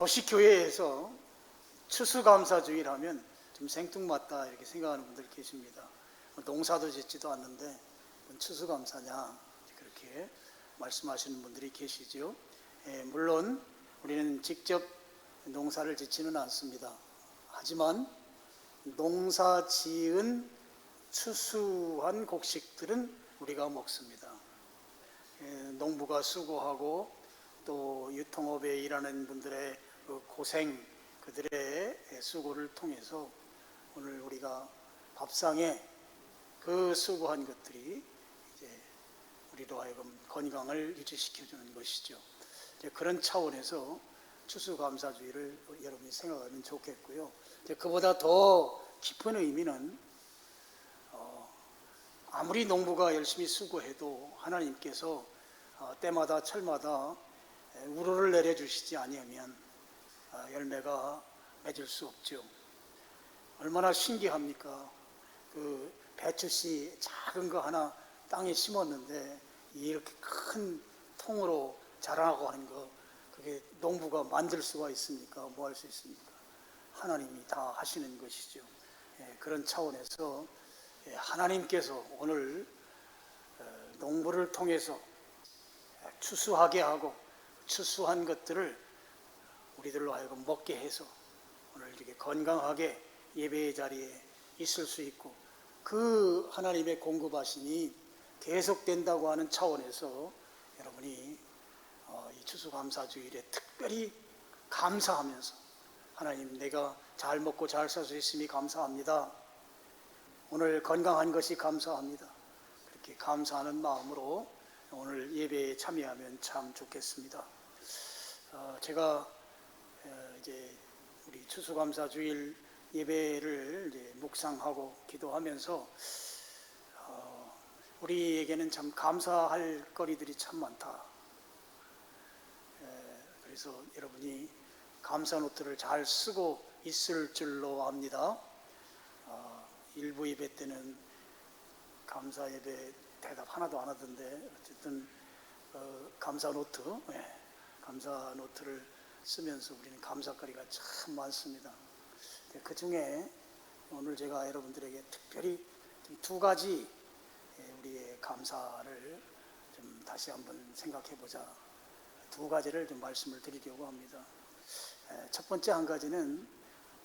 도시교회에서 추수감사주의라면 좀 생뚱맞다 이렇게 생각하는 분들 계십니다. 농사도 짓지도 않는데 추수감사냐 그렇게 말씀하시는 분들이 계시죠. 물론 우리는 직접 농사를 짓지는 않습니다. 하지만 농사 지은 추수한 곡식들은 우리가 먹습니다. 농부가 수고하고 또 유통업에 일하는 분들의 그 고생, 그들의 수고를 통해서 오늘 우리가 밥상에 그 수고한 것들이 이제 우리로 하여금 건강을 유지시켜주는 것이죠. 이제 그런 차원에서 추수감사주의를 여러분이 생각하면 좋겠고요. 이제 그보다 더 깊은 의미는 아무리 농부가 열심히 수고해도 하나님께서 때마다 철마다 우로를 내려주시지 아니하면 열매가 맺을 수 없죠. 얼마나 신기합니까? 그 배추씨 작은 거 하나 땅에 심었는데 이렇게 큰 통으로 자라고 하는 거, 그게 농부가 만들 수가 있습니까? 뭐 할 수 있습니까? 하나님이 다 하시는 것이죠. 그런 차원에서 하나님께서 오늘 농부를 통해서 추수하게 하고 추수한 것들을 우리들로 하여금 먹게 해서 오늘 이렇게 건강하게 예배의 자리에 있을 수 있고 그 하나님의 공급하심이 계속된다고 하는 차원에서 여러분이 이 추수감사주일에 특별히 감사하면서 하나님, 내가 잘 먹고 잘 살 수 있음이 감사합니다. 오늘 건강한 것이 감사합니다. 그렇게 감사하는 마음으로 오늘 예배에 참여하면 참 좋겠습니다. 제가 이제 우리 추수감사주일 예배를 이제 묵상하고 기도하면서 우리에게는 참 감사할 거리들이 참 많다. 그래서 여러분이 감사 노트를 잘 쓰고 있을 줄로 압니다. 일부 예배 때는 감사 예배 대답 하나도 안 하던데 어쨌든 감사 노트, 감사 노트를 쓰면서 우리는 감사거리가 참 많습니다. 그 중에 오늘 제가 여러분들에게 특별히 두 가지 우리의 감사를 좀 다시 한번 생각해 보자. 두 가지를 좀 말씀을 드리려고 합니다. 첫 번째 한 가지는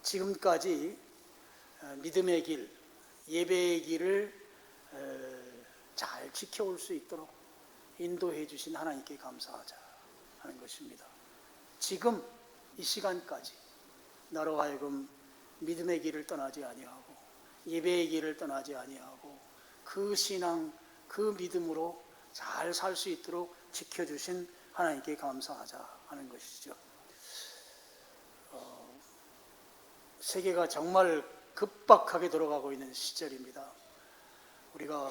지금까지 믿음의 길, 예배의 길을 잘 지켜올 수 있도록 인도해 주신 하나님께 감사하자 하는 것입니다. 지금 이 시간까지 나로 하여금 믿음의 길을 떠나지 아니하고 예배의 길을 떠나지 아니하고 그 신앙, 그 믿음으로 잘 살 수 있도록 지켜주신 하나님께 감사하자 하는 것이죠. 세계가 정말 급박하게 돌아가고 있는 시절입니다. 우리가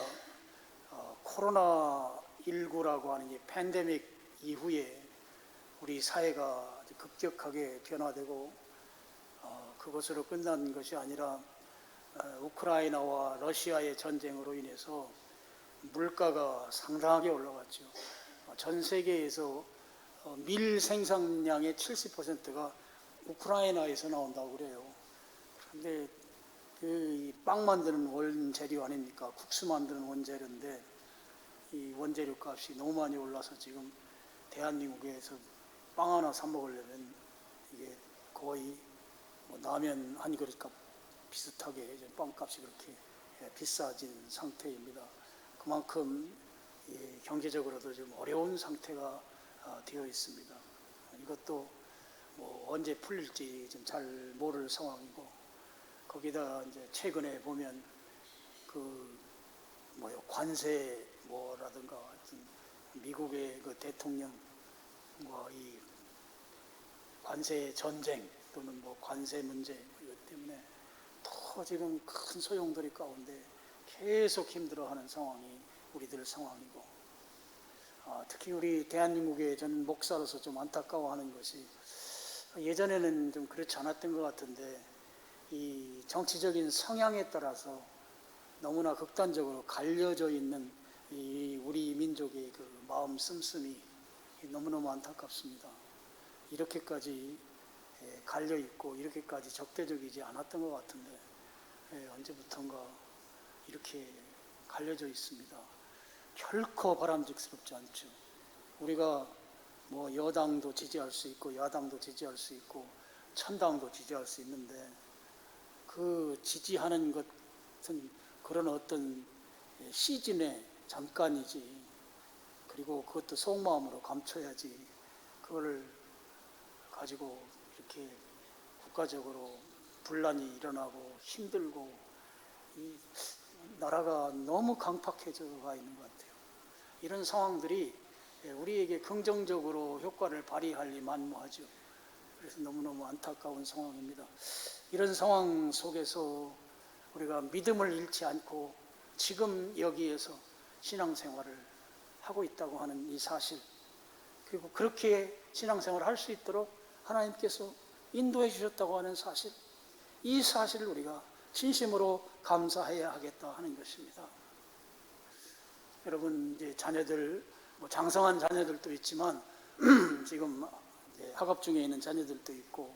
코로나19라고 하는 이 팬데믹 이후에 우리 사회가 급격하게 변화되고 그것으로 끝난 것이 아니라 우크라이나와 러시아의 전쟁으로 인해서 물가가 상당하게 올라갔죠. 전 세계에서 밀 생산량의 70%가 우크라이나에서 나온다고 그래요. 그런데 그 빵 만드는 원재료 아닙니까? 국수 만드는 원재료인데 이 원재료 값이 너무 많이 올라서 지금 대한민국에서 빵 하나 사 먹으려면 이게 거의 뭐 라면 한 그릇 값 비슷하게 이제 빵값이 그렇게 비싸진 상태입니다. 그만큼 경제적으로도 좀 어려운 상태가 되어 있습니다. 이것도 뭐 언제 풀릴지 좀 잘 모를 상황이고 거기다 이제 최근에 보면 그 관세 뭐라든가 하여튼 미국의 그 대통령과 이 관세 전쟁 또는 뭐 관세 문제 이것 때문에 더 지금 큰 소용돌이 가운데 계속 힘들어하는 상황이 우리들 상황이고 특히 우리 대한민국의 전 목사로서 좀 안타까워하는 것이 예전에는 좀 그렇지 않았던 것 같은데 이 정치적인 성향에 따라서 너무나 극단적으로 갈려져 있는 이 우리 민족의 그 마음 씀씀이 너무너무 안타깝습니다. 이렇게까지 갈려 있고 이렇게까지 적대적이지 않았던 것 같은데 언제부턴가 이렇게 갈려져 있습니다. 결코 바람직스럽지 않죠. 우리가 뭐 여당도 지지할 수 있고 야당도 지지할 수 있고 천당도 지지할 수 있는데 그 지지하는 것은 그런 어떤 시즌에 잠깐이지, 그리고 그것도 속마음으로 감춰야지, 그걸 가지고 이렇게 국가적으로 분란이 일어나고 힘들고 이 나라가 너무 강팍해져가 있는 것 같아요. 이런 상황들이 우리에게 긍정적으로 효과를 발휘하리 만무하죠. 그래서 너무너무 안타까운 상황입니다. 이런 상황 속에서 우리가 믿음을 잃지 않고 지금 여기에서 신앙생활을 하고 있다고 하는 이 사실, 그리고 그렇게 신앙생활을 할 수 있도록 하나님께서 인도해 주셨다고 하는 사실, 이 사실을 우리가 진심으로 감사해야 하겠다 하는 것입니다. 여러분, 이제 자녀들, 장성한 자녀들도 있지만 지금 학업 중에 있는 자녀들도 있고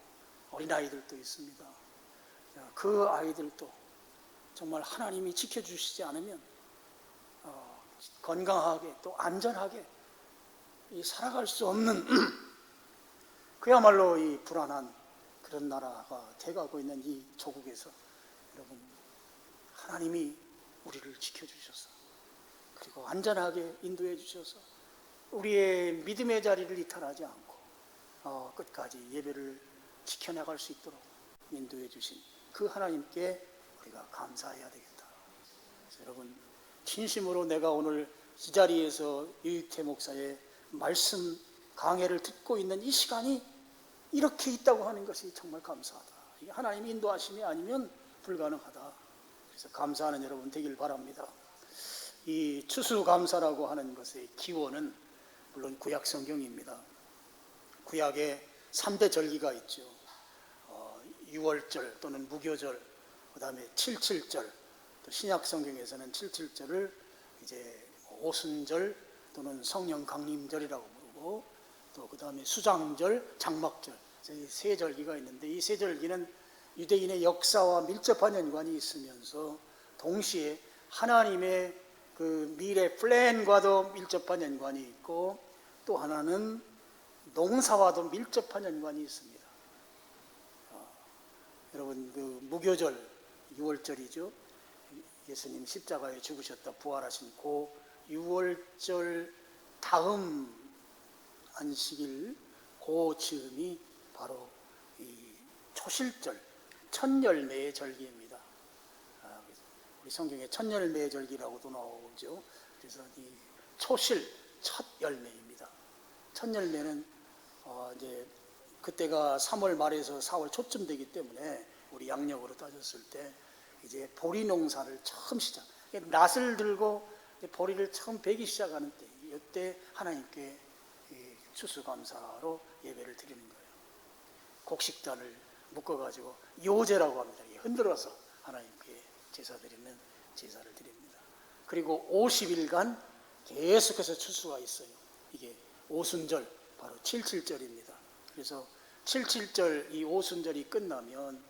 어린아이들도 있습니다. 그 아이들도 정말 하나님이 지켜주시지 않으면 건강하게 또 안전하게 살아갈 수 없는 그야말로 이 불안한 그런 나라가 돼가고 있는 이 조국에서 여러분, 하나님이 우리를 지켜주셔서 그리고 안전하게 인도해 주셔서 우리의 믿음의 자리를 이탈하지 않고 끝까지 예배를 지켜나갈 수 있도록 인도해 주신 그 하나님께 우리가 감사해야 되겠다. 그래서 여러분, 진심으로 내가 오늘 이 자리에서 유익태 목사의 말씀 강해를 듣고 있는 이 시간이 이렇게 있다고 하는 것이 정말 감사하다. 이게 하나님의 인도하심이 아니면 불가능하다. 그래서 감사하는 여러분 되길 바랍니다. 이 추수감사라고 하는 것의 기원은 물론 구약 성경입니다. 구약에 3대 절기가 있죠. 유월절 또는 무교절, 그 다음에 칠칠절, 또 신약 성경에서는 칠칠절을 이제 오순절 또는 성령 강림절이라고 부르고, 또 그 다음에 수장절, 장막절, 이 세 절기가 있는데 이 세 절기는 유대인의 역사와 밀접한 연관이 있으면서 동시에 하나님의 그 미래 플랜과도 밀접한 연관이 있고, 또 하나는 농사와도 밀접한 연관이 있습니다. 여러분, 그 무교절 6월절이죠. 예수님 십자가에 죽으셨다 부활하신 그 6월절 다음 안식일 그 즈음이 바로 이 초실절, 첫열매의 절기입니다. 우리 성경에 첫열매의 절기라고도 나오죠. 그래서 이 초실, 첫 열매입니다. 첫 열매는 이제 그때가 3월 말에서 4월 초쯤 되기 때문에 우리 양력으로 따졌을 때 이제 보리 농사를 처음 시작, 낫을 들고 보리를 처음 베기 시작하는 때, 이때 하나님께 추수감사로 예배를 드리는 거예요. 곡식단을 묶어가지고 요제라고 합니다. 흔들어서 하나님께 제사를 드립니다. 그리고 50일간 계속해서 추수가 있어요. 이게 오순절, 바로 칠칠절입니다. 그래서 칠칠절 이 오순절이 끝나면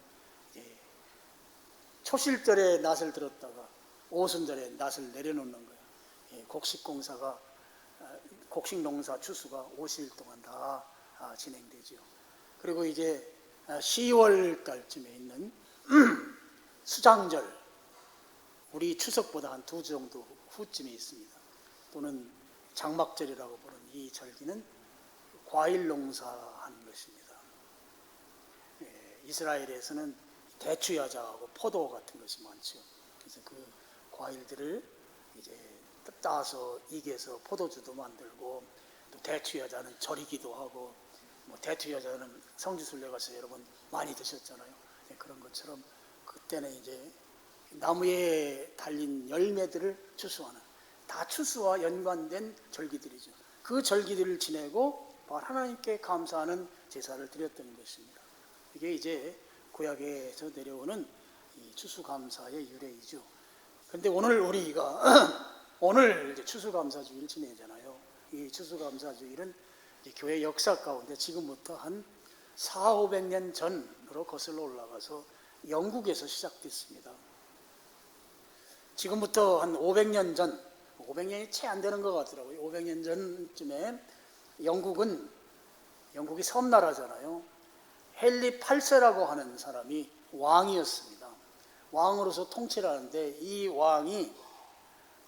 초실절에 낫을 들었다가 오순절에 낫을 내려놓는 거예요. 곡식공사가, 곡식농사 추수가 50일 동안 다 진행되죠. 그리고 이제 10월 달쯤에 있는 수장절, 우리 추석보다 한 2주 정도 후쯤에 있습니다. 또는 장막절이라고 부르는 이 절기는 과일 농사하는 것입니다. 이스라엘에서는 대추야자하고 포도 같은 것이 많죠. 그래서 그 과일들을 이제 따서 익혀서 포도주도 만들고, 또 대추야자는 절이기도 하고, 대추야자는 성지순례 가서 여러분 많이 드셨잖아요. 그런 것처럼 그때는 이제 나무에 달린 열매들을 추수하는, 다 추수와 연관된 절기들이죠. 그 절기들을 지내고 바로 하나님께 감사하는 제사를 드렸던 것입니다. 이게 이제 구약에서 내려오는 이 추수감사의 유래이죠. 그런데 오늘 우리가 오늘 이제 추수감사주일 지내잖아요. 이 추수감사주일은 이제 교회 역사 가운데 지금부터 한 400~500년 전으로 거슬러 올라가서 영국에서 시작됐습니다. 지금부터 한 500년 전, 500년이 채 안 되는 것 같더라고요. 500년 전쯤에 영국이 섬나라잖아요. 헨리 8세라고 하는 사람이 왕이었습니다. 왕으로서 통치를 하는데 이 왕이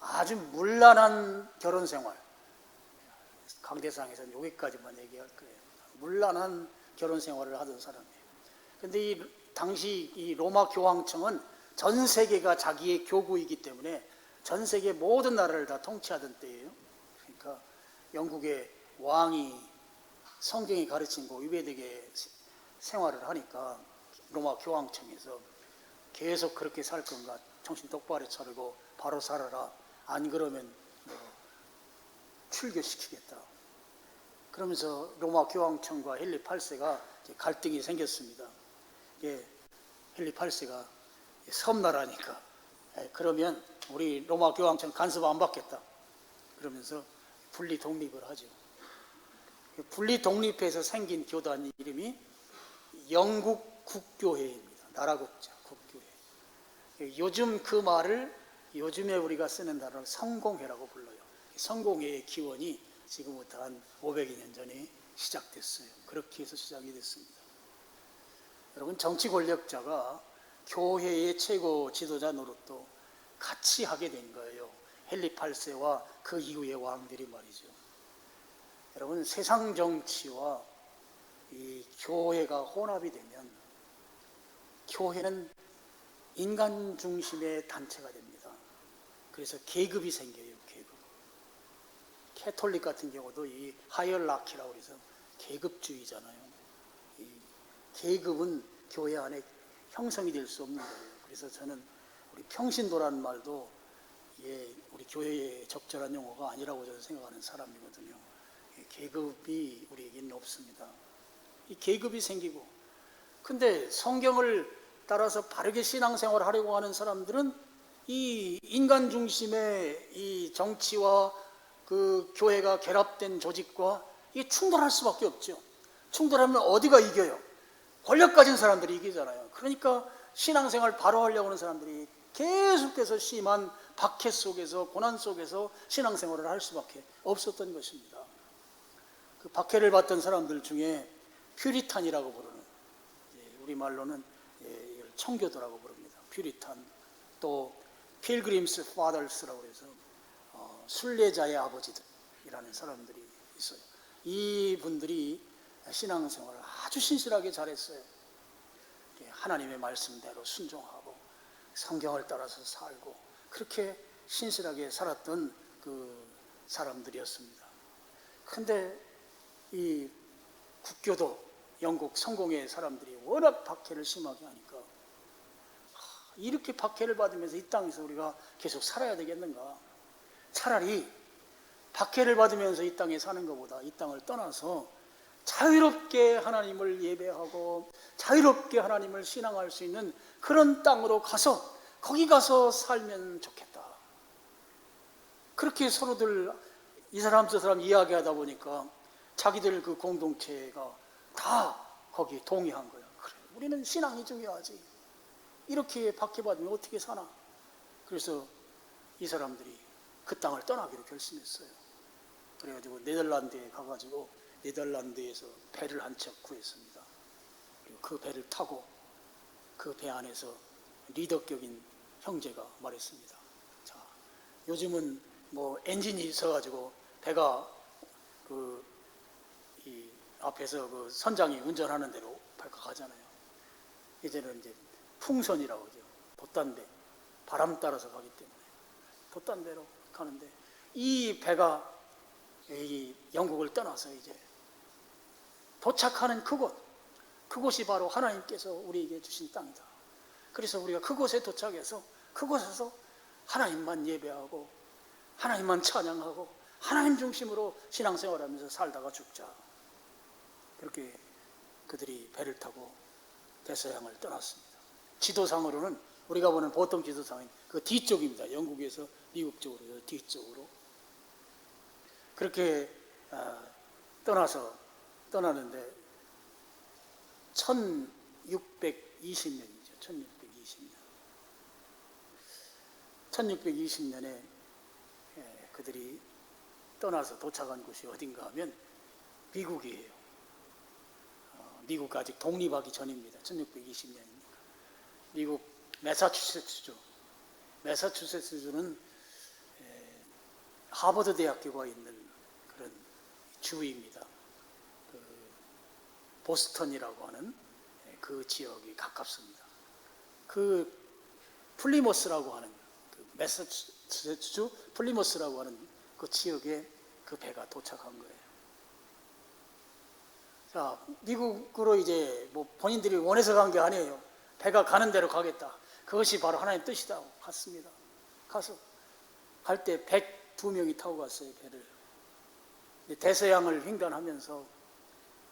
아주 문란한 결혼 생활, 강대상에서는 여기까지만 얘기할 거예요. 문란한 결혼 생활을 하던 사람이에요. 그런데 당시 이 로마 교황청은 전 세계가 자기의 교구이기 때문에 전 세계 모든 나라를 다 통치하던 때예요. 그러니까 영국의 왕이 성경이 가르친 거 위배되게 생활을 하니까 로마 교황청에서 계속 그렇게 살 건가, 정신 똑바로 차리고 바로 살아라, 안 그러면 출교시키겠다. 그러면서 로마 교황청과 헨리 8세가 갈등이 생겼습니다. 헨리 8세가 섬나라니까 그러면 우리 로마 교황청 간섭 안 받겠다. 그러면서 분리 독립을 하죠. 분리 독립해서 생긴 교단 이름이 영국 국교회입니다. 나라국자 국교회. 요즘 그 말을 요즘에 우리가 쓰는 단어를 성공회라고 불러요. 성공회의 기원이 지금부터 한 500년 전에 시작됐어요. 그렇게 해서 시작이 됐습니다. 여러분, 정치 권력자가 교회의 최고 지도자 노릇도 같이 하게 된 거예요. 헨리 8세와 그 이후의 왕들이 말이죠. 여러분, 세상 정치와 이 교회가 혼합이 되면 교회는 인간 중심의 단체가 됩니다. 그래서 계급이 생겨요. 계급. 캐톨릭 같은 경우도 이 하이어라키라고 해서 계급주의잖아요. 이 계급은 교회 안에 형성이 될 수 없는 거예요. 그래서 저는 우리 평신도라는 말도 우리 교회의 적절한 용어가 아니라고 저는 생각하는 사람이거든요. 계급이 우리에게는 없습니다. 이 계급이 생기고, 근데 성경을 따라서 바르게 신앙생활을 하려고 하는 사람들은 이 인간 중심의 이 정치와 그 교회가 결합된 조직과 이게 충돌할 수밖에 없죠. 충돌하면 어디가 이겨요? 권력 가진 사람들이 이기잖아요. 그러니까 신앙생활 바로 하려고 하는 사람들이 계속해서 심한 박해 속에서, 고난 속에서 신앙생활을 할 수밖에 없었던 것입니다. 그 박해를 받던 사람들 중에 퓨리탄이라고 부르는, 우리말로는 청교도라고 부릅니다. 퓨리탄, 또 필그림스 파더스라고 해서 순례자의 아버지들이라는 사람들이 있어요. 이분들이 신앙생활을 아주 신실하게 잘했어요. 하나님의 말씀대로 순종하고 성경을 따라서 살고 그렇게 신실하게 살았던 그 사람들이었습니다. 그런데 이 국교도 영국 성공회 사람들이 워낙 박해를 심하게 하니까 이렇게 박해를 받으면서 이 땅에서 우리가 계속 살아야 되겠는가? 차라리 박해를 받으면서 이 땅에 사는 것보다 이 땅을 떠나서 자유롭게 하나님을 예배하고 자유롭게 하나님을 신앙할 수 있는 그런 땅으로 가서 거기 가서 살면 좋겠다. 그렇게 서로들 이 사람 저 사람 이야기하다 보니까 자기들 그 공동체가 다 거기 동의한 거야. 그래, 우리는 신앙이 중요하지. 이렇게 박해받으면 어떻게 사나? 그래서 이 사람들이 그 땅을 떠나기로 결심했어요. 그래가지고 네덜란드에 가가지고 네덜란드에서 배를 한 척 구했습니다. 그리고 그 배를 타고 그 배 안에서 리더격인 형제가 말했습니다. 자, 요즘은 뭐 엔진이 있어가지고 배가 이 앞에서 그 선장이 운전하는 대로 배가 가잖아요. 이제는 이제 풍선이라고 하죠. 돛단배, 바람 따라서 가기 때문에 돛단배로 가는데 이 배가 이 영국을 떠나서 이제 도착하는 그곳이 바로 하나님께서 우리에게 주신 땅이다. 그래서 우리가 그곳에 도착해서 그곳에서 하나님만 예배하고 하나님만 찬양하고 하나님 중심으로 신앙생활하면서 살다가 죽자. 그렇게 그들이 배를 타고 대서양을 떠났습니다. 지도상으로는 우리가 보는 보통 지도상은 그 뒤쪽입니다. 영국에서 미국 쪽으로 뒤쪽으로 그렇게 떠나는데 1620년이죠. 1620년. 1620년에 그들이 떠나서 도착한 곳이 어딘가 하면 미국이에요. 미국 아직 독립하기 전입니다. 1620년이니까. 미국 매사추세츠주. 매사추세츠주는 하버드 대학교가 있는 그런 주입니다. 보스턴이라고 하는 그 지역이 가깝습니다. 그 플리모스라고 하는 매사추세츠주 플리모스라고 하는 그 지역에 그 배가 도착한 거예요. 자, 미국으로 이제 뭐 본인들이 원해서 간 게 아니에요. 배가 가는 대로 가겠다. 그것이 바로 하나님의 뜻이다. 갔습니다. 가서 갈 때 102명이 타고 갔어요, 배를. 대서양을 횡단하면서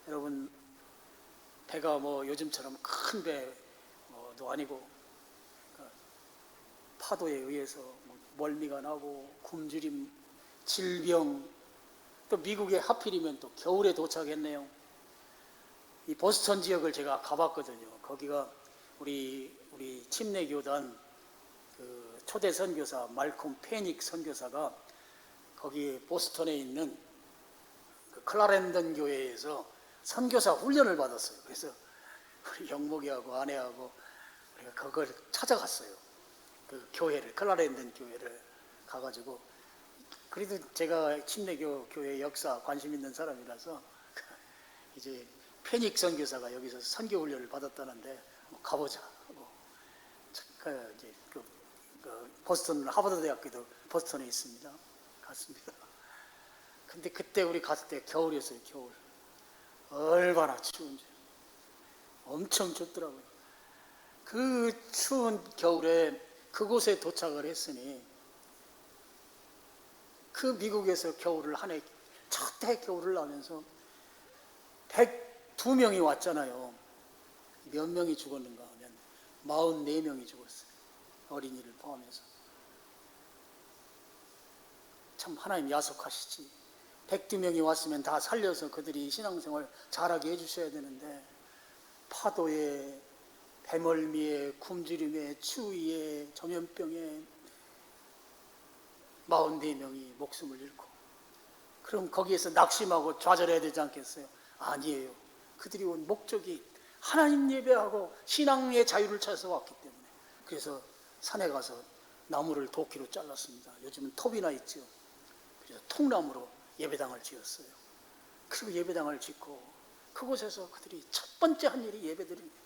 여러분 배가 뭐 요즘처럼 큰 배도 아니고 파도에 의해서 멀미가 나고 굶주림, 질병, 또 미국에 하필이면 또 겨울에 도착했네요. 이 보스턴 지역을 제가 가봤거든요. 거기가 우리 침례교단 그 초대 선교사 말콤 페닉 선교사가 거기 보스턴에 있는 그 클라렌던 교회에서 선교사 훈련을 받았어요. 그래서 우리 영목이하고 아내하고 우리가 그걸 찾아갔어요. 그 교회를, 클라렌던 교회를 가가지고, 그래도 제가 침례교 교회 역사 관심 있는 사람이라서 이제 페닉 선교사가 여기서 선교 훈련을 받았다는데 가보자 하고 이제 그 보스턴 하버드 대학교도 보스턴에 있습니다. 갔습니다. 근데 그때 우리 갔을 때 겨울이었어요. 겨울. 얼마나 추운지. 엄청 춥더라고요. 그 추운 겨울에 그곳에 도착을 했으니 그 미국에서 겨울을 한 해, 첫 해 겨울을 나면서 102명이 왔잖아요. 몇 명이 죽었는가 하면 44명이 죽었어요. 어린이를 포함해서. 참 하나님 야속하시지. 102명이 왔으면 다 살려서 그들이 신앙생활 잘하게 해주셔야 되는데 파도에, 배멀미에, 굶주림에, 추위에, 전염병에 44명이 목숨을 잃고, 그럼 거기에서 낙심하고 좌절해야 되지 않겠어요? 아니에요. 그들이 온 목적이 하나님 예배하고 신앙의 자유를 찾아서 왔기 때문에. 그래서 산에 가서 나무를 도끼로 잘랐습니다. 요즘은 톱이나 있죠. 그래서 통나무로 예배당을 지었어요. 그리고 예배당을 짓고 그곳에서 그들이 첫 번째 한 일이 예배드립니다.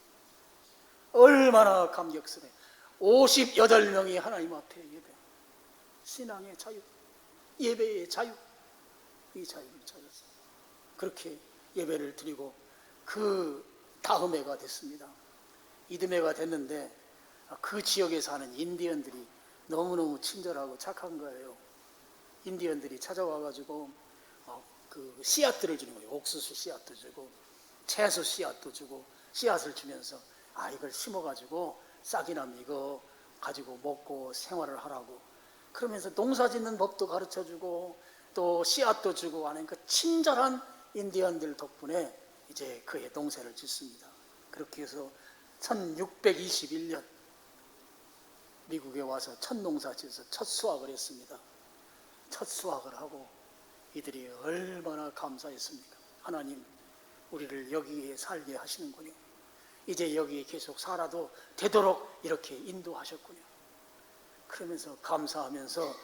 얼마나 감격스러워요. 58명이 하나님 앞에 예배. 신앙의 자유, 예배의 자유, 이 자유를 찾았어요. 그렇게 예배를 드리고 그 다음 해가 됐습니다. 이듬해가 됐는데 그 지역에 사는 인디언들이 너무너무 친절하고 착한 거예요. 인디언들이 찾아와가지고 그 씨앗들을 주는 거예요. 옥수수 씨앗도 주고 채소 씨앗도 주고 씨앗을 주면서 이걸 심어가지고 싹이 나면 이거 가지고 먹고 생활을 하라고, 그러면서 농사 짓는 법도 가르쳐주고 또 씨앗도 주고 하는 그 친절한 인디언들 덕분에 이제 그의 농사를 짓습니다. 그렇게 해서 1621년 미국에 와서 첫 농사 지어서 첫 수확을 했습니다. 첫 수확을 하고 이들이 얼마나 감사했습니까? 하나님, 우리를 여기에 살게 하시는군요. 이제 여기에 계속 살아도 되도록 이렇게 인도하셨군요. 그러면서 감사하면서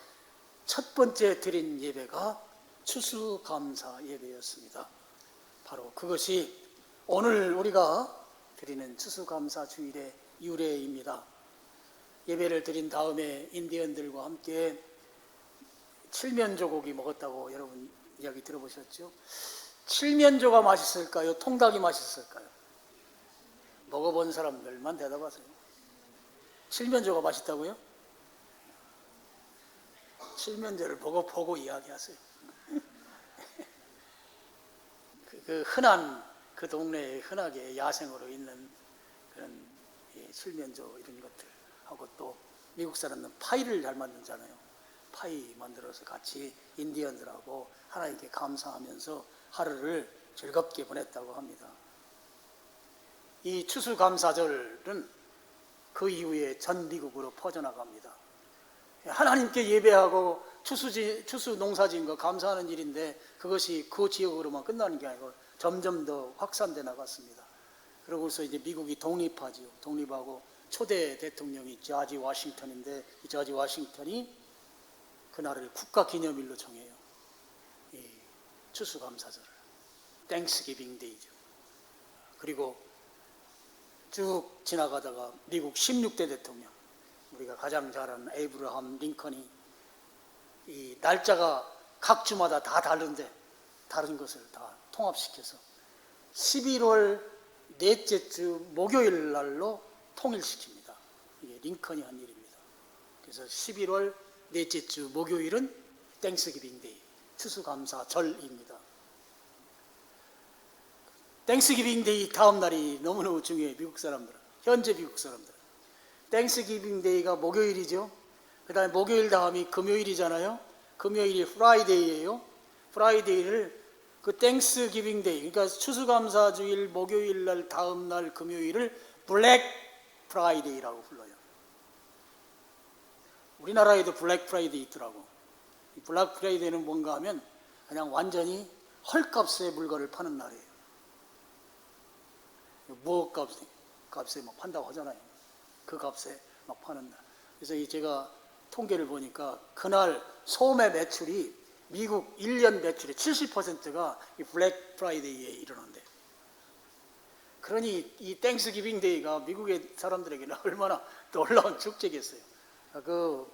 첫 번째 드린 예배가 추수감사 예배였습니다. 바로 그것이 오늘 우리가 드리는 추수감사 주일의 유래입니다. 예배를 드린 다음에 인디언들과 함께 칠면조고기 먹었다고 여러분 이야기 들어보셨죠? 칠면조가 맛있을까요? 통닭이 맛있을까요? 먹어본 사람들만 대답하세요. 칠면조가 맛있다고요? 칠면조를 보고 이야기하세요. 그 흔한 그 동네에 흔하게 야생으로 있는 그런 칠면조 이런 것들하고 또 미국 사람은 파이를 잘 만들잖아요. 파이 만들어서 같이 인디언들하고 하나님께 감사하면서 하루를 즐겁게 보냈다고 합니다. 이 추수감사절은 그 이후에 전 미국으로 퍼져나갑니다. 하나님께 예배하고 추수 농사지은 거 감사하는 일인데 그것이 그 지역으로만 끝나는 게 아니고 점점 더 확산돼 나갔습니다. 그러고서 이제 미국이 독립하지요. 독립하고 초대 대통령이 조지 워싱턴인데 이 조지 워싱턴이 그날을 국가기념일로 정해요. 이 추수감사절을. 땡스기빙 데이죠. 그리고 쭉 지나가다가 미국 16대 대통령, 우리가 가장 잘 아는 에이브러함 링컨이 이 날짜가 각 주마다 다 다른데 다른 것을 다 통합시켜서 11월 넷째 주 목요일 날로 통일시킵니다. 이게 링컨이 한 일입니다. 그래서 11월 넷째 주 목요일은 땡스기빙 데이, 추수감사절입니다. 땡스기빙 데이 다음 날이 너무너무 중요해요. 미국 사람들은, 현재 미국 사람들은. 땡스기빙 데이가 목요일이죠. 그 다음에 목요일 다음이 금요일이잖아요. 금요일이 프라이데이예요. 프라이데이를 그 땡스기빙 데이, 그러니까 추수감사주일 목요일 날 다음 날 금요일을 블랙 프라이데이라고 불러요. 우리나라에도 블랙 프라이데이 있더라고. 이 블랙 프라이데이는 뭔가 하면 그냥 완전히 헐값에 물건을 파는 날이에요. 뭐 값에 막 판다고 하잖아요. 그 값에 막 파는 날. 그래서 제가 통계를 보니까 그날 소매 매출이 미국 1년 매출의 70%가 이 블랙 프라이데이에 이르는데, 그러니 이 땡스기빙 데이가 미국의 사람들에게는 얼마나 놀라운 축제겠어요. 그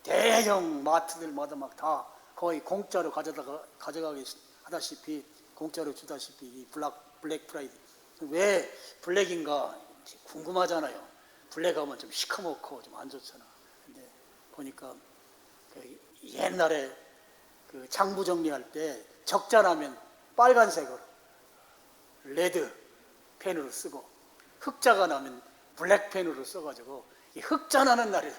대형 마트들마다 막 다 거의 공짜로 가져가게 하다시피, 공짜로 주다시피 이 블랙 프라이데이. 왜 블랙인가 궁금하잖아요. 블랙하면 좀 시커멓고 좀 안 좋잖아. 근데 보니까 그 옛날에 그 장부 정리할 때 적자 나면 빨간색으로 레드 펜으로 쓰고, 흑자가 나면 블랙 펜으로 써가지고 이 흑자 나는 날이에요.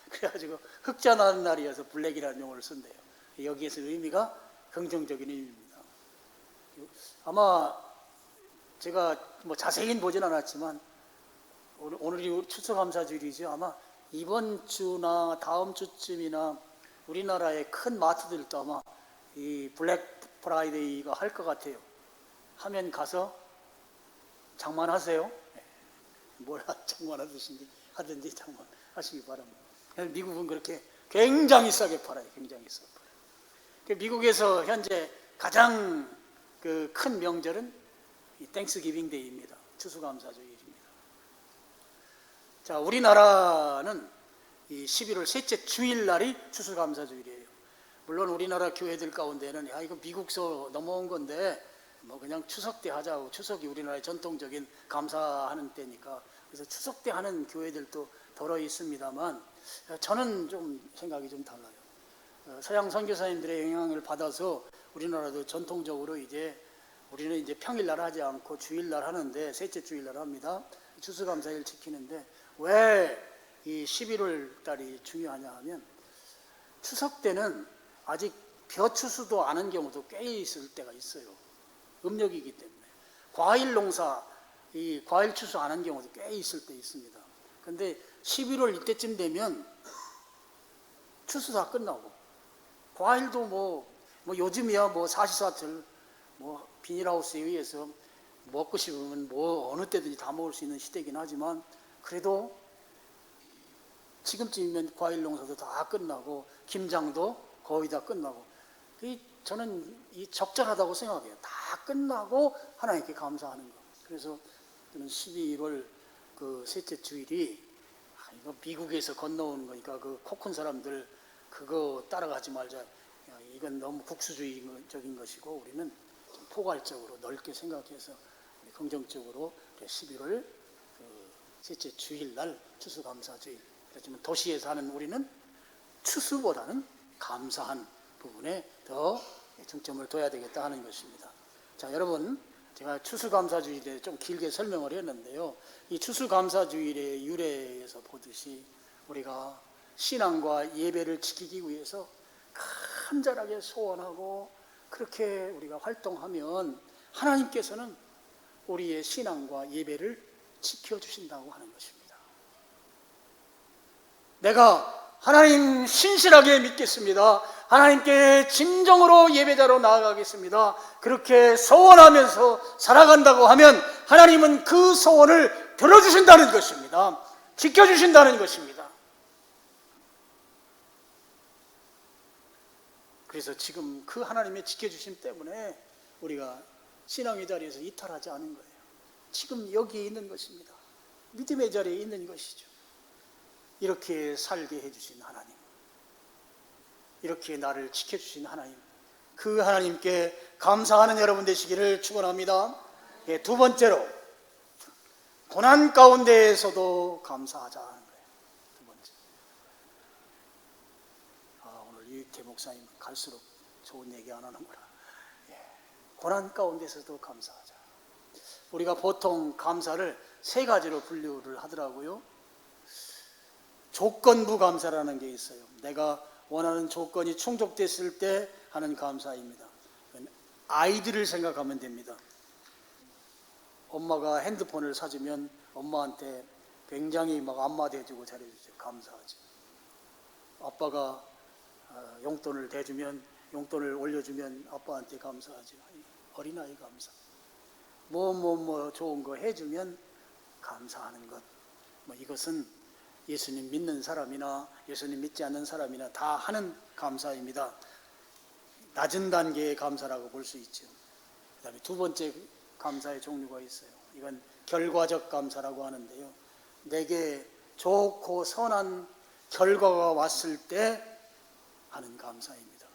그래가지고 흑자 나는 날이어서 블랙이라는 용어를 쓴대요. 여기에서 의미가 긍정적인 의미입니다. 아마 제가 뭐 자세히는 보진 않았지만 오늘이 추수감사주일이죠. 아마 이번 주나 다음 주쯤이나 우리나라의 큰 마트들도 아마 이 블랙 프라이데이가 할 것 같아요. 하면 가서 장만하세요. 뭘 장만하든지 장만하시기 바랍니다. 미국은 그렇게 굉장히 싸게 팔아요. 굉장히 싸게 팔아요. 미국에서 현재 가장 그 큰 명절은 이 땡스기빙 데이입니다. 추수감사주일입니다. 자, 우리나라는 이 11월 셋째 주일날이 추수감사주일이에요. 물론 우리나라 교회들 가운데는 야, 이거 미국서 넘어온 건데 뭐 그냥 추석 때 하자고, 추석이 우리나라의 전통적인 감사하는 때니까 그래서 추석 때 하는 교회들도 더러 있습니다만, 저는 좀 생각이 좀 달라요. 서양 선교사님들의 영향을 받아서 우리나라도 전통적으로 우리는 이제 평일날 하지 않고 주일날 하는데, 셋째 주일날 합니다. 추수감사일 지키는데 왜 이 11월 달이 중요하냐 하면, 추석 때는 아직 벼추수도 안 한 경우도 꽤 있을 때가 있어요. 음력이기 때문에. 과일 농사, 이 과일 추수 안 한 경우도 꽤 있을 때 있습니다. 근데 11월 이때쯤 되면 추수 다 끝나고, 과일도 뭐 요즘이야 뭐 사시사철 뭐 비닐하우스에 의해서 먹고 싶으면 뭐 어느 때든지 다 먹을 수 있는 시대이긴 하지만, 그래도 지금쯤이면 과일 농사도 다 끝나고 김장도 거의 다 끝나고, 저는 이 적절하다고 생각해요. 다 끝나고 하나님께 감사하는 거. 그래서 저는 12월 그 셋째 주일이 이거 미국에서 건너온 거니까 그 코 큰 사람들 그거 따라가지 말자. 이건 너무 국수주의적인 것이고 우리는 좀 포괄적으로 넓게 생각해서 긍정적으로 11월 그 셋째 주일날 추수감사주일. 그렇지만 도시에 사는 우리는 추수보다는 감사한 부분에 더 중점을 둬야 되겠다 하는 것입니다. 자, 여러분, 제가 추수감사주일에 대해 좀 길게 설명을 했는데요. 이 추수감사주일의 유래에서 보듯이 우리가 신앙과 예배를 지키기 위해서 간절하게 소원하고 그렇게 우리가 활동하면 하나님께서는 우리의 신앙과 예배를 지켜주신다고 하는 것입니다. 내가 하나님 신실하게 믿겠습니다. 하나님께 진정으로 예배자로 나아가겠습니다. 그렇게 소원하면서 살아간다고 하면 하나님은 그 소원을 들어주신다는 것입니다. 지켜주신다는 것입니다. 그래서 지금 그 하나님의 지켜주심 때문에 우리가 신앙의 자리에서 이탈하지 않은 거예요. 지금 여기에 있는 것입니다. 믿음의 자리에 있는 것이죠. 이렇게 살게 해주신 하나님, 이렇게 나를 지켜주신 하나님, 그 하나님께 감사하는 여러분 되시기를 축원합니다. 예, 두 번째로 고난 가운데에서도 감사하자 하는 거예요. 두 번째. 오늘 유익태 목사님 갈수록 좋은 얘기 안 하는구나. 예, 고난 가운데서도 감사하자. 우리가 보통 감사를 세 가지로 분류를 하더라고요. 조건부 감사라는 게 있어요. 내가 원하는 조건이 충족됐을 때 하는 감사입니다. 아이들을 생각하면 됩니다. 엄마가 핸드폰을 사주면 엄마한테 굉장히 막 안마대주고 잘해주죠. 감사하죠. 아빠가 용돈을 대주면, 용돈을 올려주면 아빠한테 감사하죠. 어린아이 감사. 뭐 좋은 거 해주면 감사하는 것. 이것은 예수님 믿는 사람이나 예수님 믿지 않는 사람이나 다 하는 감사입니다. 낮은 단계의 감사라고 볼 수 있죠. 그 다음에 두 번째 감사의 종류가 있어요. 이건 결과적 감사라고 하는데요. 내게 좋고 선한 결과가 왔을 때 하는 감사입니다.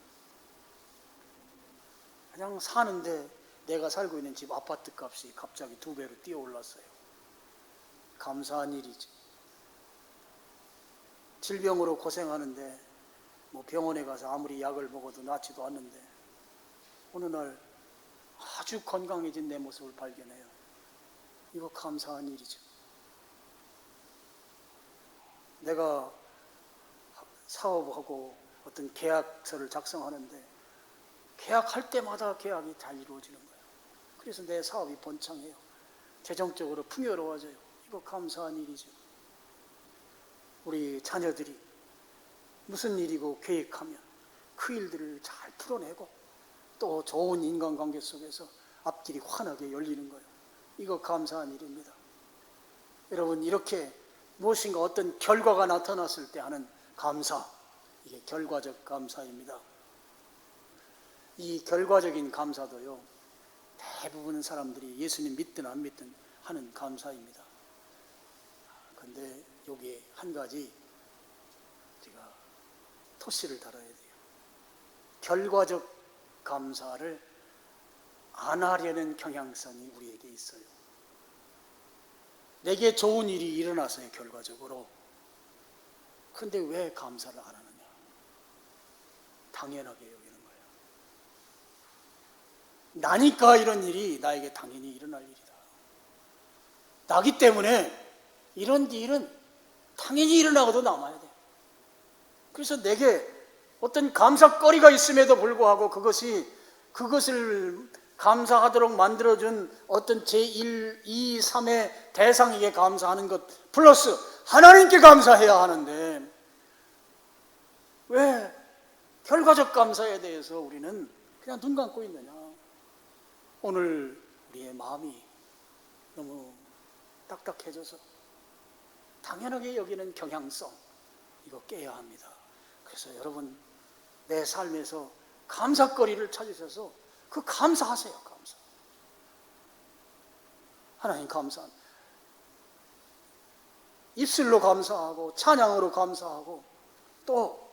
그냥 사는데 내가 살고 있는 집 아파트 값이 갑자기 2배로 뛰어 올랐어요. 감사한 일이죠. 질병으로 고생하는데 병원에 가서 아무리 약을 먹어도 낫지도 않는데 어느 날 아주 건강해진 내 모습을 발견해요. 이거 감사한 일이죠. 내가 사업하고 어떤 계약서를 작성하는데 계약할 때마다 계약이 잘 이루어지는 거예요. 그래서 내 사업이 번창해요. 재정적으로 풍요로워져요. 이거 감사한 일이죠. 우리 자녀들이 무슨 일이고 계획하면 그 일들을 잘 풀어내고 또 좋은 인간관계 속에서 앞길이 환하게 열리는 거예요. 이거 감사한 일입니다. 여러분, 이렇게 무엇인가 어떤 결과가 나타났을 때 하는 감사, 이게 결과적 감사입니다. 이 결과적인 감사도요, 대부분 사람들이 예수님 믿든 안 믿든 하는 감사입니다. 그런데 여기에 한 가지 제가 토시를 달아야 돼요. 결과적 감사를 안 하려는 경향성이 우리에게 있어요. 내게 좋은 일이 일어났어요, 결과적으로. 근데 왜 감사를 안 하느냐? 당연하게 여기는 거예요. 나니까 이런 일이 나에게 당연히 일어날 일이다. 나기 때문에 이런 일은 당연히 일어나고도 남아야 돼. 그래서 내게 어떤 감사거리가 있음에도 불구하고 그것을 감사하도록 만들어준 어떤 제1, 2, 3의 대상에게 감사하는 것 플러스 하나님께 감사해야 하는데 왜 결과적 감사에 대해서 우리는 그냥 눈 감고 있느냐? 오늘 우리의 마음이 너무 딱딱해져서 당연하게 여기는 경향성, 이거 깨야 합니다. 그래서 여러분, 내 삶에서 감사거리를 찾으셔서 그 감사하세요. 감사. 하나님 감사합니다. 입술로 감사하고 찬양으로 감사하고 또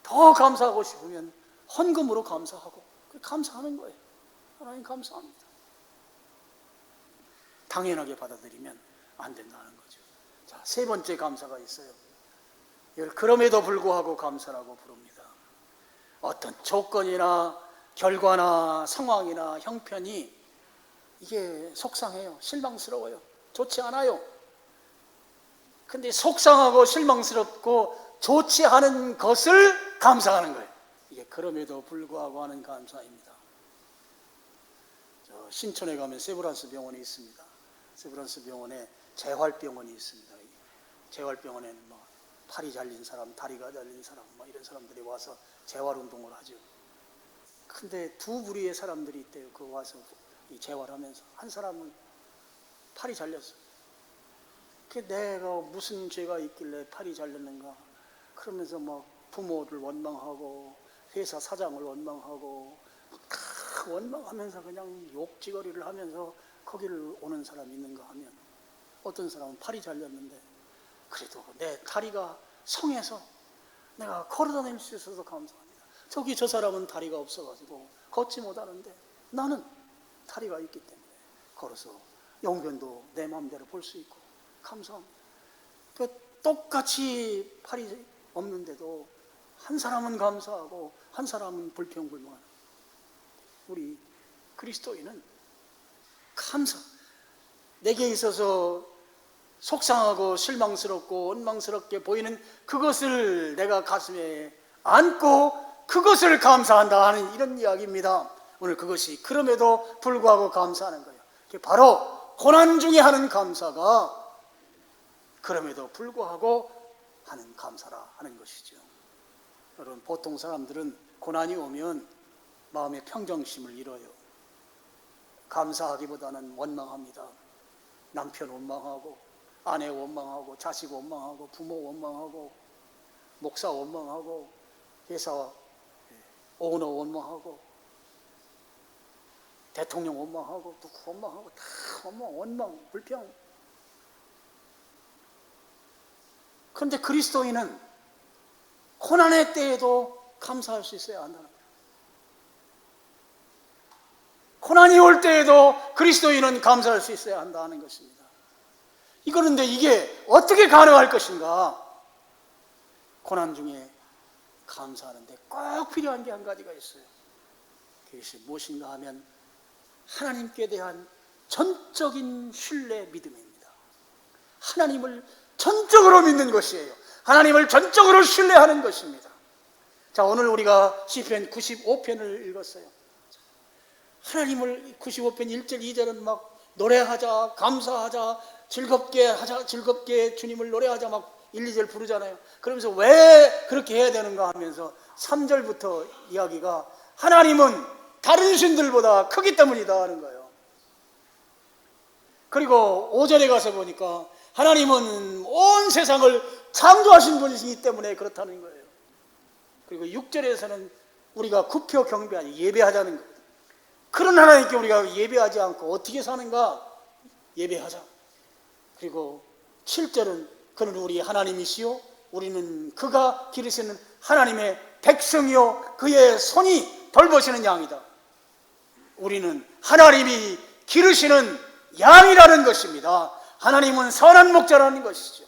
더 감사하고 싶으면 헌금으로 감사하고 감사하는 거예요. 하나님 감사합니다. 당연하게 받아들이면 안 된다는 거죠. 자, 세 번째 감사가 있어요. 그럼에도 불구하고 감사라고 부릅니다. 어떤 조건이나 결과나 상황이나 형편이 이게 속상해요. 실망스러워요. 좋지 않아요. 근데 속상하고 실망스럽고 좋지 않은 것을 감사하는 거예요. 이게 그럼에도 불구하고 하는 감사입니다. 신촌에 가면 세브란스 병원이 있습니다. 세브란스 병원에 재활병원이 있습니다. 재활병원에는 뭐 팔이 잘린 사람, 다리가 잘린 사람, 뭐 이런 사람들이 와서 재활운동을 하죠. 근데 두 부류의 사람들이 있대요. 그 와서 이 재활하면서 한 사람은 팔이 잘렸어요. 내가 무슨 죄가 있길래 팔이 잘렸는가? 그러면서 막 부모를 원망하고 회사 사장을 원망하고 원망하면서 그냥 욕지거리를 하면서 거기를 오는 사람이 있는가 하면, 어떤 사람은 팔이 잘렸는데 그래도 내 다리가 성해서 내가 걸어다닐 수 있어서 감사합니다. 저기 저 사람은 다리가 없어가지고 걷지 못하는데 나는 다리가 있기 때문에 걸어서 용변도 내 마음대로 볼 수 있고 감사합니다. 똑같이 팔이 없는데도 한 사람은 감사하고 한 사람은 불평불만. 우리 그리스도인은 감사, 내게 있어서 속상하고 실망스럽고 원망스럽게 보이는 그것을 내가 가슴에 안고 그것을 감사한다 하는 이런 이야기입니다. 오늘 그것이 그럼에도 불구하고 감사하는 거예요. 바로 고난 중에 하는 감사가 그럼에도 불구하고 하는 감사라 하는 것이죠. 여러분, 보통 사람들은 고난이 오면 마음의 평정심을 잃어요. 감사하기보다는 원망합니다. 남편 원망하고, 아내 원망하고, 자식 원망하고, 부모 원망하고, 목사 원망하고, 회사 오너 원망하고, 대통령 원망하고, 누구 원망하고, 다 원망, 불평. 그런데 그리스도인은 고난의 때에도 감사할 수 있어야 한다는 거예요. 고난이 올 때에도 그리스도인은 감사할 수 있어야 한다는 것입니다. 그런데 이게 어떻게 가능할 것인가? 고난 중에 감사하는데 꼭 필요한 게 한 가지가 있어요. 그것이 무엇인가 하면 하나님께 대한 전적인 신뢰, 믿음입니다. 하나님을 전적으로 믿는 것이에요. 하나님을 전적으로 신뢰하는 것입니다. 자, 오늘 우리가 시편 95편을 읽었어요. 하나님을 95편 1절 2절은 막 노래하자, 감사하자, 즐겁게 하자, 즐겁게 주님을 노래하자 막 1, 2절 부르잖아요. 그러면서 왜 그렇게 해야 되는가 하면서 3절부터 이야기가 하나님은 다른 신들보다 크기 때문이다 하는 거예요. 그리고 5절에 가서 보니까 하나님은 온 세상을 창조하신 분이시기 때문에 그렇다는 거예요. 그리고 6절에서는 우리가 굽혀 경배하니 예배하자는 거예요. 그런 하나님께 우리가 예배하지 않고 어떻게 사는가? 예배하자. 그리고 7절은 그는 우리 하나님이시요 우리는 그가 기르시는 하나님의 백성이요 그의 손이 돌보시는 양이다. 우리는 하나님이 기르시는 양이라는 것입니다. 하나님은 선한 목자라는 것이죠.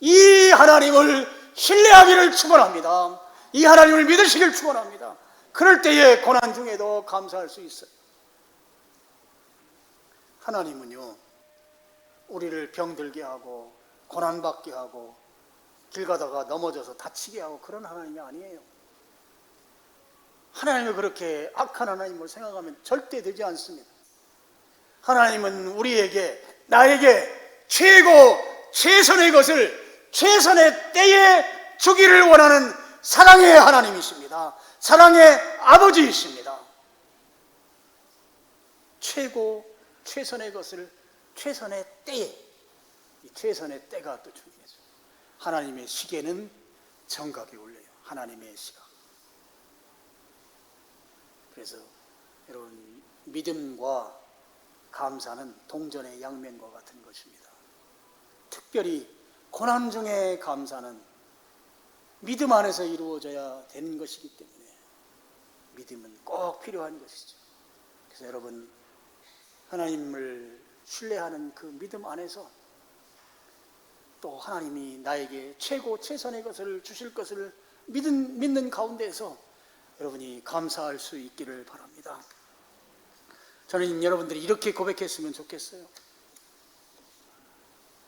이 하나님을 신뢰하기를 축원합니다. 이 하나님을 믿으시길 축원합니다. 그럴 때에 고난 중에도 감사할 수 있어요. 하나님은요, 우리를 병들게 하고 고난받게 하고 길 가다가 넘어져서 다치게 하고 그런 하나님이 아니에요. 하나님을 그렇게 악한 하나님을 생각하면 절대 되지 않습니다. 하나님은 우리에게, 나에게 최고 최선의 것을 최선의 때에 주기를 원하는 사랑의 하나님이십니다. 사랑의 아버지이십니다. 최고 최선의 것을 최선의 때에, 이 최선의 때가 또 중요해요. 하나님의 시계는 정각이 울려요. 하나님의 시각. 그래서 여러분, 믿음과 감사는 동전의 양면과 같은 것입니다. 특별히 고난 중의 감사는 믿음 안에서 이루어져야 되는 것이기 때문에 믿음은 꼭 필요한 것이죠. 그래서 여러분, 하나님을 신뢰하는 그 믿음 안에서 또 하나님이 나에게 최고 최선의 것을 주실 것을 믿는 가운데에서 여러분이 감사할 수 있기를 바랍니다. 저는 여러분들이 이렇게 고백했으면 좋겠어요.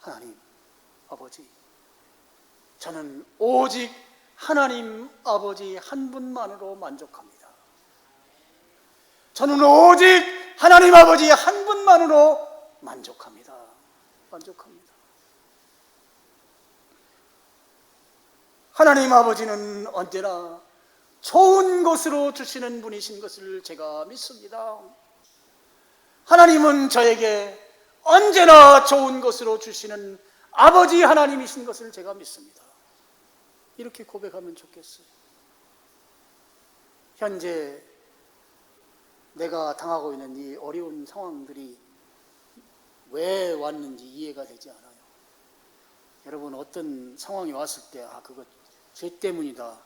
하나님 아버지, 저는 오직 하나님 아버지 한 분만으로 만족합니다. 저는 오직 하나님 아버지 한 분만으로 만족합니다. 만족합니다. 하나님 아버지는 언제나 좋은 것으로 주시는 분이신 것을 제가 믿습니다. 하나님은 저에게 언제나 좋은 것으로 주시는 아버지 하나님이신 것을 제가 믿습니다. 이렇게 고백하면 좋겠어요. 현재 내가 당하고 있는 이 어려운 상황들이 왜 왔는지 이해가 되지 않아요. 여러분, 어떤 상황이 왔을 때 그거 죄 때문이다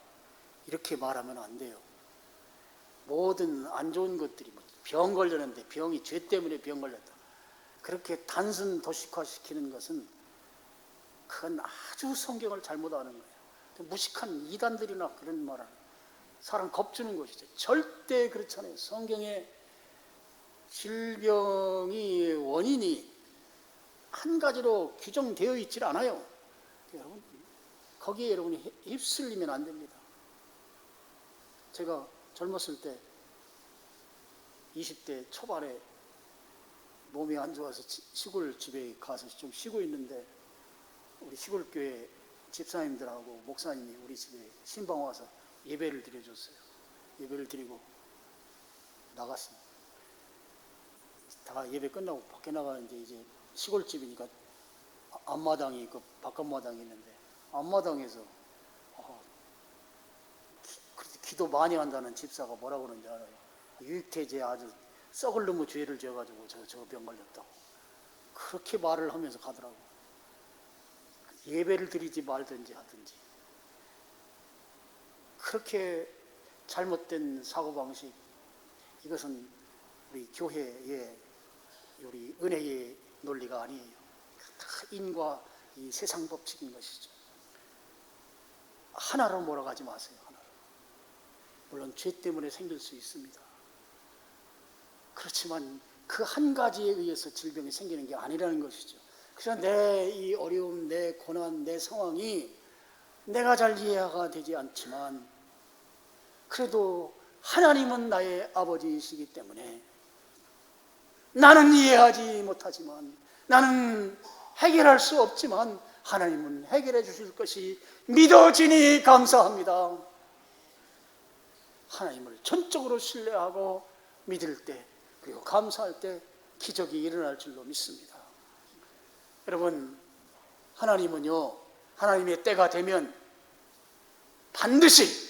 이렇게 말하면 안 돼요. 모든 안 좋은 것들이 병 걸렸는데 병이 죄 때문에 병 걸렸다, 그렇게 단순 도식화시키는 것은 그건 아주 성경을 잘못 아는 거예요. 무식한 이단들이나 그런 말을 사람 겁주는 것이죠. 절대 그렇잖아요. 성경에 질병이 원인이 한 가지로 규정되어 있질 않아요. 여러분, 거기에 여러분이 휩쓸리면 안 됩니다. 제가 젊었을 때 20대 초반에 몸이 안 좋아서 시골 집에 가서 좀 쉬고 있는데 우리 시골교회 집사님들하고 목사님이 우리 집에 신방 와서 예배를 드려줬어요. 예배를 드리고 나갔습니다. 다 예배 끝나고 밖에 나가는데 이제 시골집이니까 앞마당이 있고 바깥마당이 있는데 앞마당에서 기도 많이 한다는 집사가 뭐라고 그러는지 알아요? 유익태제 아주 썩을 놈의 죄를 지어가지고 저 병 걸렸다고 그렇게 말을 하면서 가더라고. 예배를 드리지 말든지 하든지 그렇게 잘못된 사고방식, 이것은 우리 교회의 우리 은혜의 논리가 아니에요. 다 인과 이 세상 법칙인 것이죠. 하나로 몰아가지 마세요. 하나로. 물론 죄 때문에 생길 수 있습니다. 그렇지만 그 한 가지에 의해서 질병이 생기는 게 아니라는 것이죠. 그래서 내 이 어려움, 내 고난, 내 상황이 내가 잘 이해가 되지 않지만 그래도 하나님은 나의 아버지이시기 때문에 나는 이해하지 못하지만, 나는 해결할 수 없지만 하나님은 해결해 주실 것이 믿어지니 감사합니다. 하나님을 전적으로 신뢰하고 믿을 때, 그리고 감사할 때 기적이 일어날 줄로 믿습니다. 여러분, 하나님은요, 하나님의 때가 되면 반드시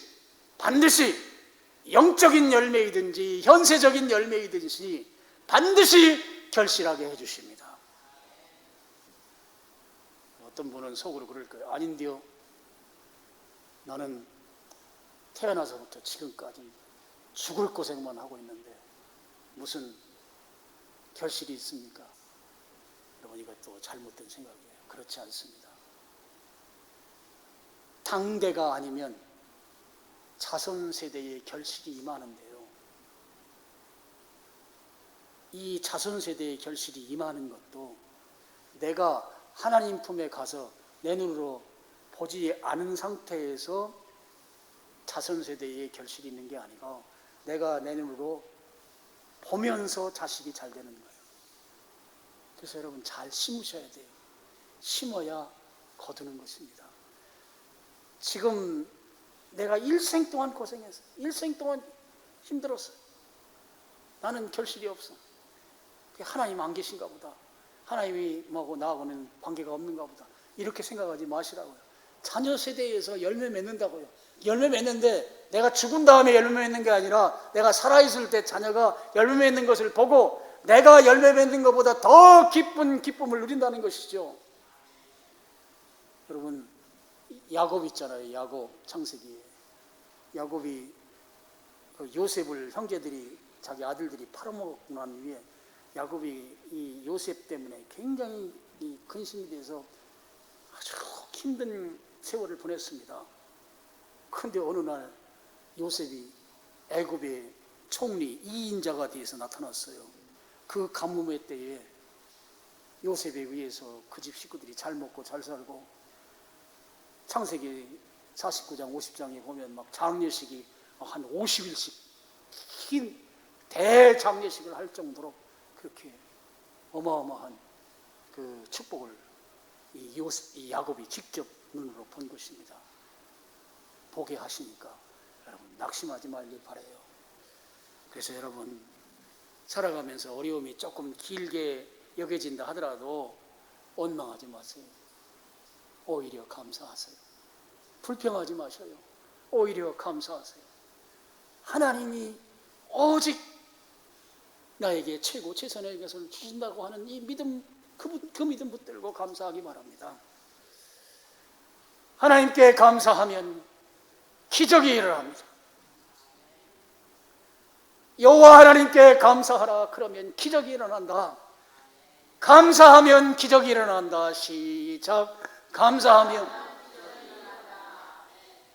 영적인 열매이든지 현세적인 열매이든지 반드시 결실하게 해주십니다. 어떤 분은 속으로 그럴 거예요. 아닌데요, 나는 태어나서부터 지금까지 죽을 고생만 하고 있는데 무슨 결실이 있습니까? 여러분, 이것도 잘못된 생각이에요. 그렇지 않습니다. 당대가 아니면 자손세대의 결실이 임하는데요, 이 자손세대의 결실이 임하는 것도 내가 하나님 품에 가서 내 눈으로 보지 않은 상태에서 자손세대의 결실이 있는 게 아니고 내가 내 눈으로 보면서 자식이 잘 되는 거예요. 그래서 여러분, 잘 심으셔야 돼요. 심어야 거두는 것입니다. 지금 내가 일생 동안 고생했어. 일생 동안 힘들었어. 나는 결실이 없어. 하나님 안 계신가 보다. 하나님이 뭐하고 나하고는 관계가 없는가 보다. 이렇게 생각하지 마시라고요. 자녀 세대에서 열매 맺는다고요. 열매 맺는데 내가 죽은 다음에 열매 맺는 게 아니라 내가 살아있을 때 자녀가 열매 맺는 것을 보고 내가 열매 맺는 것보다 더 기쁜 기쁨을 누린다는 것이죠. 여러분, 야곱 있잖아요. 야곱, 창세기에 야곱이 요셉을 형제들이, 자기 아들들이 팔아먹고 난 후에 야곱이 이 요셉 때문에 굉장히 근심이 돼서 아주 힘든 세월을 보냈습니다. 그런데 어느 날 요셉이 애굽의 총리 2인자가 돼서 나타났어요. 그 가뭄의 때에 요셉에 의해서 그 집 식구들이 잘 먹고 잘 살고, 창세기 49장 50장에 보면 막 장례식이 한 50일씩 긴 대장례식을 할 정도로 그렇게 어마어마한 그 축복을 이 야곱이 직접 눈으로 본 것입니다. 보게 하시니까 여러분 낙심하지 말길 바라요. 그래서 여러분 살아가면서 어려움이 조금 길게 여겨진다 하더라도 원망하지 마세요. 오히려 감사하세요. 불평하지 마셔요. 오히려 감사하세요. 하나님이 오직 나에게 최고 최선의 것을 주신다고 하는 이 믿음, 그 믿음 붙들고 감사하기 바랍니다. 하나님께 감사하면 기적이 일어납니다. 여호와 하나님께 감사하라. 그러면 기적이 일어난다. 감사하면 기적이 일어난다. 시작. 감사하면.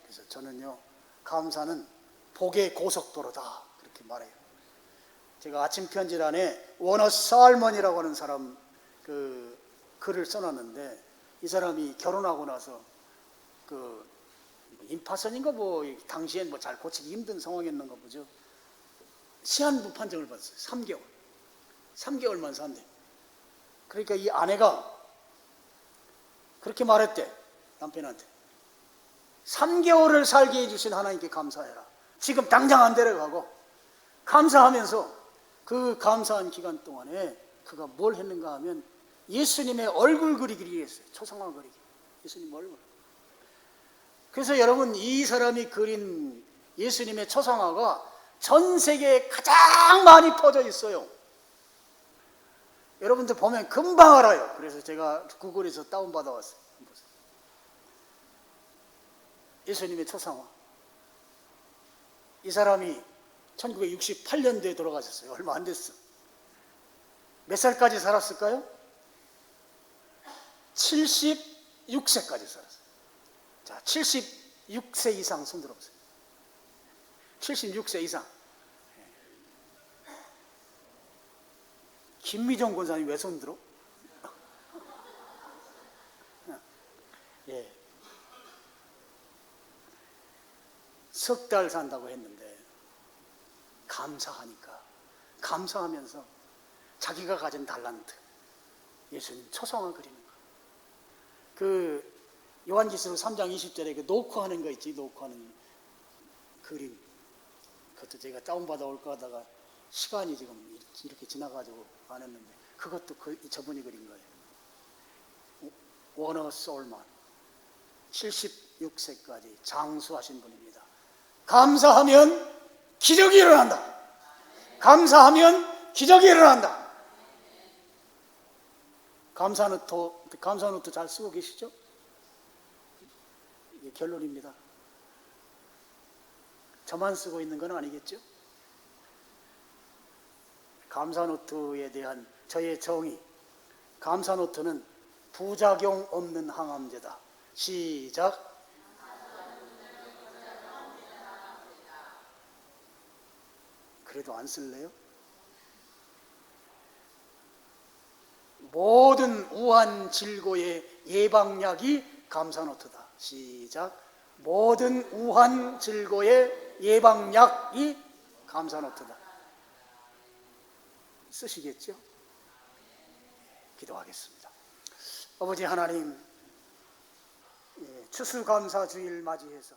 그래서 저는요, 감사는 복의 고속도로다 그렇게 말해요. 제가 아침 편지란에 워너 살먼이라고 하는 사람 그 글을 써놨는데, 이 사람이 결혼하고 나서 그 임파선인가 뭐 당시엔 뭐 잘 고치기 힘든 상황이었는가 보죠. 시한부 판정을 받았어요. 3개월만 산대. 그러니까 이 아내가 그렇게 말했대. 남편한테 3개월을 살게 해주신 하나님께 감사해라. 지금 당장 안 데려가고. 감사하면서 그 감사한 기간 동안에 그가 뭘 했는가 하면 예수님의 얼굴 그리기를 했어요. 초상화 그리기. 예수님 얼굴. 그래서 여러분, 이 사람이 그린 예수님의 초상화가 전 세계에 가장 많이 퍼져 있어요. 여러분들 보면 금방 알아요. 그래서 제가 구글에서 다운받아 왔어요. 예수님의 초상화. 이 사람이 1968년도에 돌아가셨어요. 얼마 안 됐어. 몇 살까지 살았을까요? 76세까지 살았어요. 자, 76세 이상 손 들어보세요. 76세 이상. 김미정 권사님 왜 손 들어? 예. 석 달 산다고 했는데 감사하니까, 감사하면서 자기가 가진 달란트, 예수님 초상화 그리는 거. 그 요한계시록 3장 20절에 그 노크하는 거 있지, 노크하는 그림. 그것도 제가 다운받아 올까 하다가 시간이 지금 이렇게 지나가지고 안 했는데, 그것도 저분이 그린 거예요. 워너 솔만. 76세까지 장수하신 분입니다. 감사하면 기적이 일어난다. 감사하면 기적이 일어난다. 감사 노트 잘 쓰고 계시죠? 이게 결론입니다. 저만 쓰고 있는 건 아니겠죠? 감사 노트에 대한 저의 정의. 감사 노트는 부작용 없는 항암제다. 시작. 그래도 안 쓸래요? 모든 우한 질고의 예방약이 감사노트다. 시작. 모든 우한 질고의 예방약이 감사노트다. 쓰시겠죠? 기도하겠습니다. 아버지 하나님, 추수감사주일 맞이해서